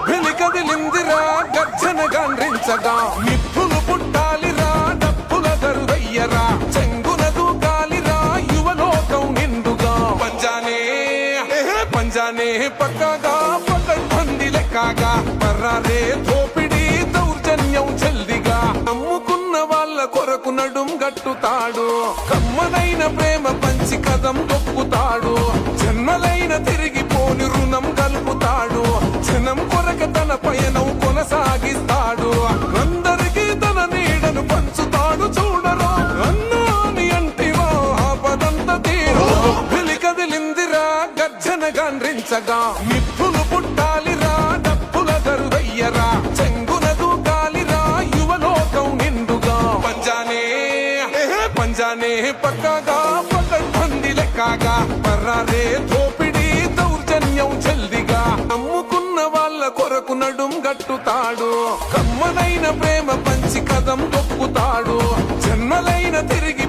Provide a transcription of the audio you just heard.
వెలికదిలిందిరా గర్జన గాండ్రించగా నిప్పులు పుట్టాలిరా డప్పుల దరువయ్యరా చెంగున దూకాలిరా యువలోకం నిండుగా పంజానే పక్కగా పకడ్బందీ లెక్కగా పర్రారే దోపిడీ దౌర్జన్యం జల్దిగా నమ్ముకున్న వాళ్ళ కొరకు నడుం గట్టుతాడు కమ్మనైన ప్రేమ పంచి కదం దొక్కుతాడు జన్మలైన తిరిగిపోని రుణం కలుపుతాడు జనం కొరక తన పయనం కొనసాగిస్తాడు అందరికీ తన నీడను పంచుతాడు చూడరు అన్నాని అంటివా ఆపదంత తీరు వెలికదిలిందిరా గర్జన గాండ్రించగా నిప్పులు పుట్టాలిరా డప్పుల దరువయ్యరా చెంగున దూకాలిరా యువలోకం నిండుగా పంజానే పక్కగా పకడ్బందీ లెక్కగా పర్రారే దోపిడీ దౌర్జన్యం జల్దిగా నమ్ముకున్న వాళ్ళ కొరకు నడుం గట్టుతాడు కమ్మనైన ప్రేమ పంచి కదం దొక్కుతాడు జన్మలైన తిరిగి